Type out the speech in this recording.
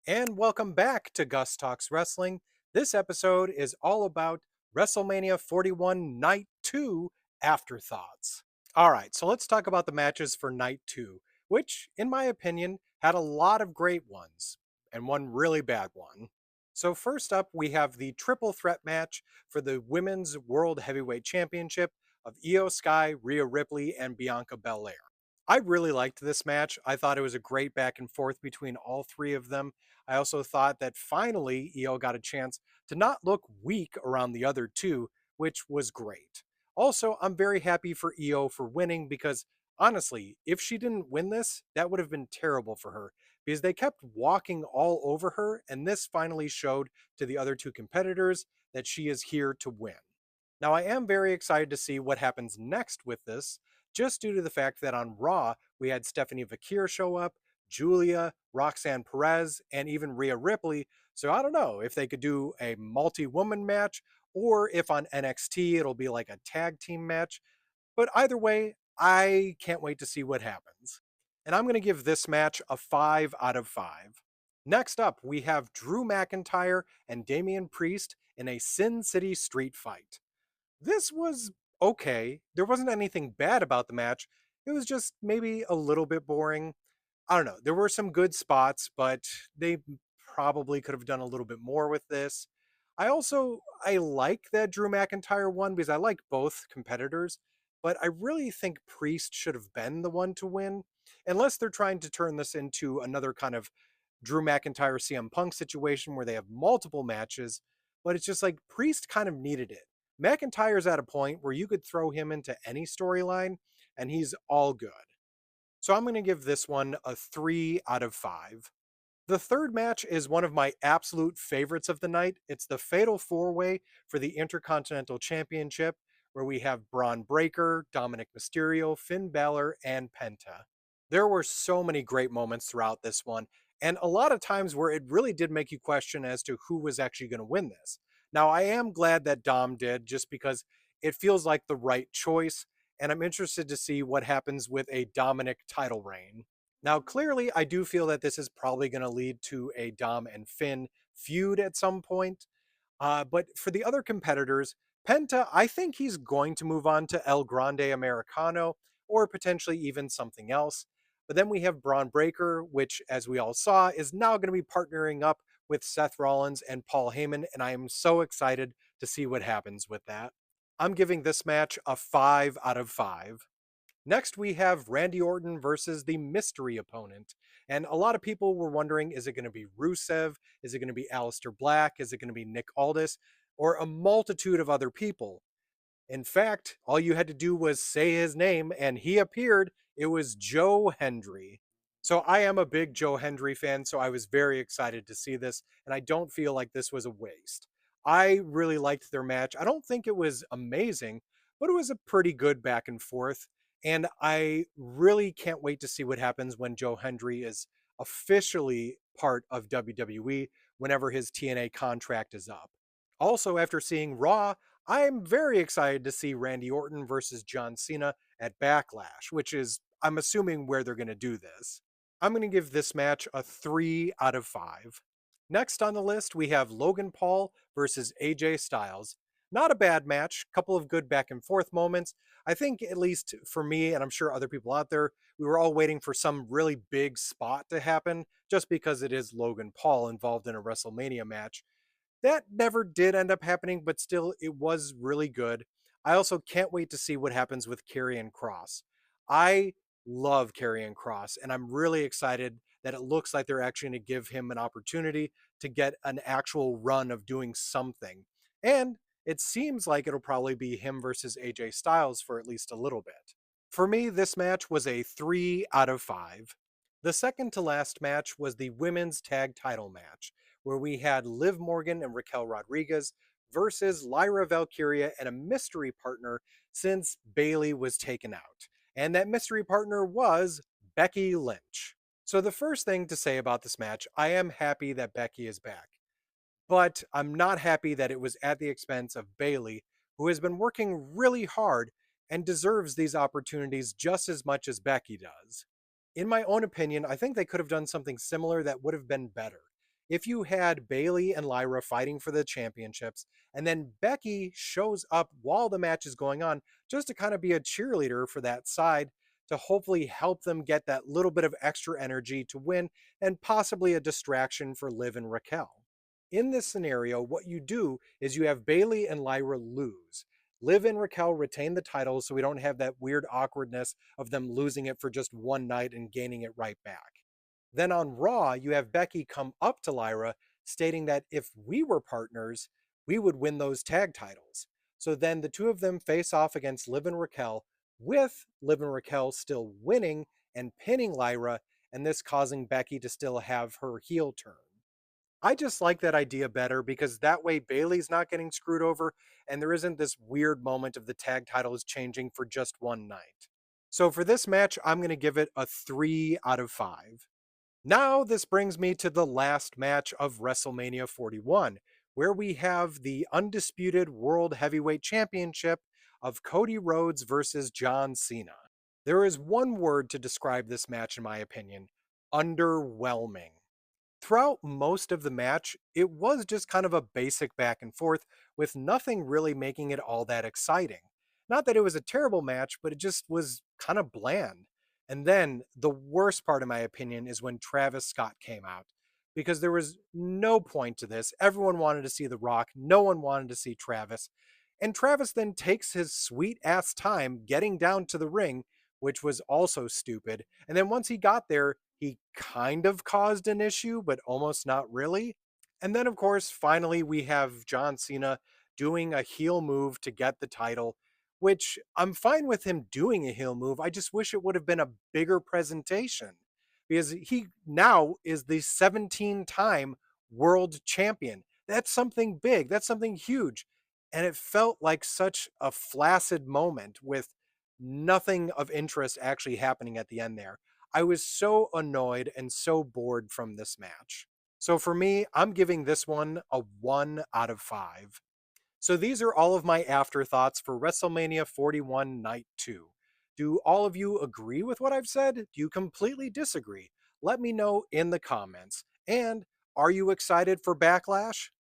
And welcome back to Gus Talks Wrestling. This episode is all about WrestleMania 41 Night 2 Afterthoughts. All right, so let's talk about the matches for Night 2, which, in my opinion, had a lot of great ones and one really bad one. So, first up, we have the triple threat match for the Women's World Heavyweight Championship of Io Sky, Rhea Ripley, and Bianca Belair. I really liked this match. I thought it was a great back and forth between all three of them. I also thought that finally Io got a chance to not look weak around the other two, which was great. Also, I'm very happy for Io for winning because honestly, if she didn't win this, that would have been terrible for her because they kept walking all over her, and this finally showed to the other two competitors that she is here to win. Now, I am very excited to see what happens next with this, just due to the fact that on Raw, we had Stephanie Vakir show up, Julia, Roxanne Perez, and even Rhea Ripley. So I don't know if they could do a multi woman match or if on NXT it'll be like a tag team match. But either way, I can't wait to see what happens. And I'm going to give this match a 5 out of 5. Next up, we have Drew McIntyre and Damian Priest in a Sin City street fight. This was okay. There wasn't anything bad about the match. It was just maybe a little bit boring. I don't know. There were some good spots, but they probably could have done a little bit more with this. I like that Drew McIntyre won because I like both competitors, but I really think Priest should have been the one to win, unless they're trying to turn this into another kind of Drew McIntyre CM Punk situation where they have multiple matches, but it's just like Priest kind of needed it. McIntyre's at a point where you could throw him into any storyline and he's all good. So I'm going to give this one a 3 out of 5. The third match is one of my absolute favorites of the night. It's the Fatal 4-Way for the Intercontinental Championship, where we have Braun Breaker, Dominic Mysterio, Finn Balor, and Penta. There were so many great moments throughout this one, and a lot of times where it really did make you question as to who was actually going to win this. Now, I am glad that Dom did, just because it feels like the right choice, and I'm interested to see what happens with a Dominic title reign. Now, clearly, I do feel that this is probably going to lead to a Dom and Finn feud at some point. But for the other competitors, Penta, I think he's going to move on to El Grande Americano or potentially even something else. But then we have Braun Breaker, which, as we all saw, is now going to be partnering up with Seth Rollins and Paul Heyman, and I am so excited to see what happens with that. I'm giving this match a 5 out of 5. Next, we have Randy Orton versus the mystery opponent. And a lot of people were wondering, is it going to be Rusev? Is it going to be Aleister Black? Is it going to be Nick Aldis? Or a multitude of other people? In fact, all you had to do was say his name and he appeared. It was Joe Hendry. So I am a big Joe Hendry fan, so I was very excited to see this, and I don't feel like this was a waste. I really liked their match. I don't think it was amazing, but it was a pretty good back and forth. And I really can't wait to see what happens when Joe Hendry is officially part of WWE whenever his TNA contract is up. Also, after seeing Raw, I'm very excited to see Randy Orton versus John Cena at Backlash, which is, I'm assuming, where they're going to do this. I'm going to give this match a 3 out of 5. Next on the list, we have Logan Paul versus AJ Styles. Not a bad match, couple of good back and forth moments. I think, at least for me, and I'm sure other people out there, we were all waiting for some really big spot to happen just because it is Logan Paul involved in a WrestleMania match. That never did end up happening, but still, it was really good. I also can't wait to see what happens with Karrion Cross. I love Karrion Cross, and I'm really excited that it looks like they're actually going to give him an opportunity to get an actual run of doing something. And it seems like it'll probably be him versus AJ Styles for at least a little bit. For me, this match was a 3 out of 5. The second to last match was the women's tag title match, where we had Liv Morgan and Raquel Rodriguez versus Lyra Valkyria and a mystery partner since Bayley was taken out. And that mystery partner was Becky Lynch. So, the first thing to say about this match, I am happy that Becky is back. But I'm not happy that it was at the expense of Bayley, who has been working really hard and deserves these opportunities just as much as Becky does. In my own opinion, I think they could have done something similar that would have been better. if you had Bailey and Lyra fighting for the championships, and then Becky shows up while the match is going on just to kind of be a cheerleader for that side to hopefully help them get that little bit of extra energy to win and possibly a distraction for Liv and Raquel. In this scenario, what you do is you have Bailey and Lyra lose. Liv and Raquel retain the titles so we don't have that weird awkwardness of them losing it for just one night and gaining it right back. Then on Raw, you have Becky come up to Lyra stating that if we were partners, we would win those tag titles. So then the two of them face off against Liv and Raquel, with Liv and Raquel still winning and pinning Lyra, and this causing Becky to still have her heel turn. I just like that idea better because that way Bailey's not getting screwed over and there isn't this weird moment of the tag titles changing for just one night. So for this match, I'm going to give it a 3 out of 5. Now, this brings me to the last match of WrestleMania 41, where we have the undisputed World Heavyweight Championship of Cody Rhodes versus John Cena. There is one word to describe this match, in my opinion: underwhelming. Throughout most of the match, it was just kind of a basic back and forth with nothing really making it all that exciting. Not that it was a terrible match, but it just was kind of bland. And then the worst part, in my opinion, is when Travis Scott came out because there was no point to this. Everyone wanted to see The Rock, no one wanted to see Travis. And Travis then takes his sweet ass time getting down to the ring, which was also stupid. And then once he got there, he kind of caused an issue, but almost not really. And then, of course, finally, we have John Cena doing a heel move to get the title, which I'm fine with him doing a heel move. I just wish it would have been a bigger presentation because he now is the 17-time world champion. That's something big, that's something huge. And it felt like such a flaccid moment with nothing of interest actually happening at the end there. I was so annoyed and so bored from this match. So for me, I'm giving this one a 1 out of 5. So these are all of my afterthoughts for WrestleMania 41 Night 2. Do all of you agree with what I've said? Do you completely disagree? Let me know in the comments. And are you excited for Backlash?